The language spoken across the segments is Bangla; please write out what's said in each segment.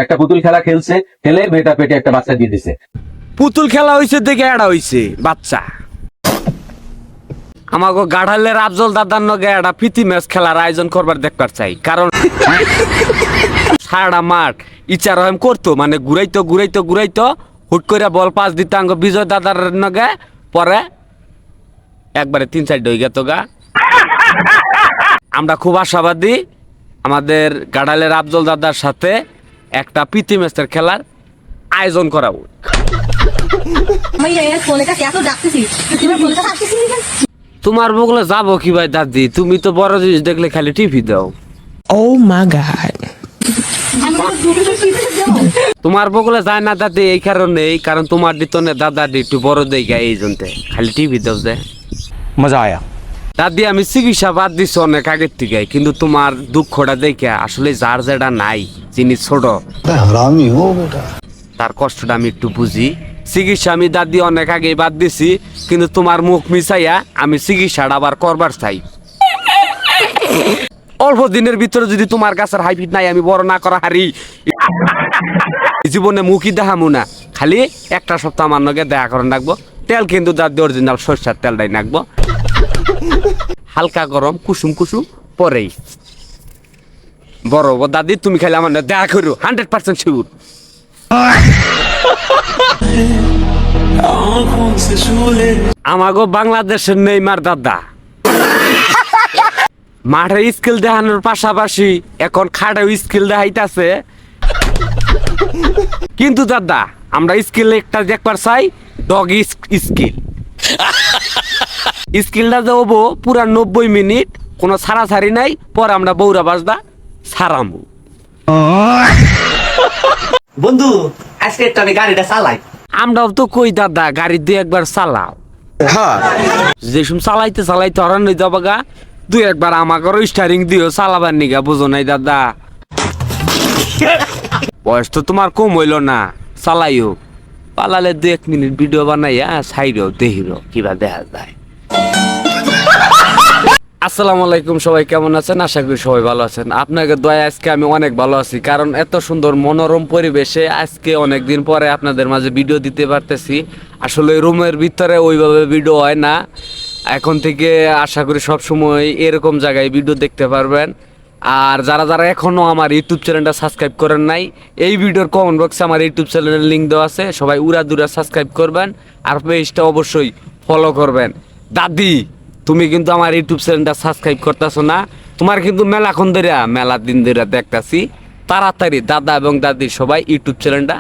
একটা পুতুল খেলা খেলছে, খেলে মেয়েটা পেটে একটা বাচ্চা দিয়ে দিছে। পুতুল খেলা হইছে দেখে এড়া হইছে বাচ্চা। আমাকে গাঢ়ালের আফজল দাদার নগে একটা প্রীতি ম্যাচ খেলার আয়োজন করবার দেখবার চাই, কারণ সারা মাঠ ইচ্ছা রহম করতো, মানে ঘুরাইতো হুট করে বল পাস দিত আঙ্গ বিজয় দাদার নগে, পরে একবারে 3-4 হয়ে গেত গা। আমরা খুব আশাবাদী আমাদের গাঢ়ালের আফজল দাদার সাথে একটা প্রীতি ম্যাচের খেলার আয়োজন করাবো। তোমার বগলে যাবো কি ভাই দাদি, তুমি তো বড় জিনিস দেখলে খালি টিভি দাও। Oh my God. তোমার বগলে যায় না দাদি এই কারণ তোমার দিতনে দাদা একটু বড় দেখা এই জন্য খালি টিভি দাও যে मजा आया। দাদি আমি চিকিৎসা বাদ দিছি অনেক আগের থেকে, কিন্তু তোমার দুঃখটা দেখে আসলে যার যেটা নাই, যিনি ছোট তার কষ্টটা আমি একটু বুঝি। চিকিৎসা আমি দাদি অনেক আগেই বাদ দিছি, কিন্তু তোমার মুখ মিশাইয়া আমি চিকিৎসাটা আবার করবার চাই। অল্প দিনের ভিতরে যদি তোমার গাছের হাইব্রিড নাই আমি বড় না করা হারি, জীবনে মুখই দেখামু না। খালি একটা সপ্তাহ আমার নগে দেখা করে রাখবো। তেল কিন্তু দাদি অরিজিনাল সরষের তেলটাই রাখবো, হালকা গরম কুসুম পরেই বড় দাদি। তুমি খালি আমার দেখা করো, 100% শিওর। আমাগো বাংলাদেশের নেইমার দাদা মাঠে স্কিল দেখানোর পাশাপাশি এখন খাটেও স্কিল দেখাইতেছে। কিন্তু দাদা আমরা স্কিল একটা দেখবার চাই, ডগ স্কিল। স্কিলটা দেবো পুরা 90 মিনিট, কোনো ছাড়াছাড়ি নাই, পরে আমরা বৌরা বাজদা ছাড়ামু। বন্ধু আজকে একটু আমি গাড়িটা চালাই। আমরাও তো কই দাদা গাড়ি দিয়ে একবার চালাও। যেসব চালাইতে হরান হয়ে যাবো গা, 2-1 আমাকে স্টারিং দিও চালাবার নিগা, বুঝো নাই দাদা? বয়স তো তোমার কম হইল না, চালাইও পালালে 2-1 মিনিট ভিডিও বানাইয়া সাইডও দেখিল কিবা দেখা যায়। আসসালামু আলাইকুম, সবাই কেমন আছেন? আশা করি সবাই ভালো আছেন। আপনাকে দয়া আজকে আমি অনেক ভালো আছি, কারণ এত সুন্দর মনোরম পরিবেশে আজকে অনেকদিন পরে আপনাদের মাঝে ভিডিও দিতে পারতেছি। আসলে রুমের ভিতরে ওইভাবে ভিডিও হয় না, এখন থেকে আশা করি সব সময় এরকম জায়গায় ভিডিও দেখতে পারবেন। আর যারা এখনো আমার ইউটিউব চ্যানেলটা সাবস্ক্রাইব করেন নাই, এই ভিডিওর কমেন্ট বক্সে আমার ইউটিউব চ্যানেলের লিঙ্ক দেওয়া আছে, সবাই উড়াদুরা সাবস্ক্রাইব করবেন আর পেজটা অবশ্যই ফলো করবেন। দাদি তুমি কিন্তু আমার ইউটিউব চ্যানেলটা সাবস্ক্রাইব করতেছো না, তোমার কিন্তু মেলা দিন ধরে দেখতাছি। তাড়াতাড়ি দাদা এবং দাদি সবাই ইউটিউব চ্যানেলটা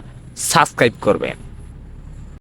সাবস্ক্রাইব করবেন।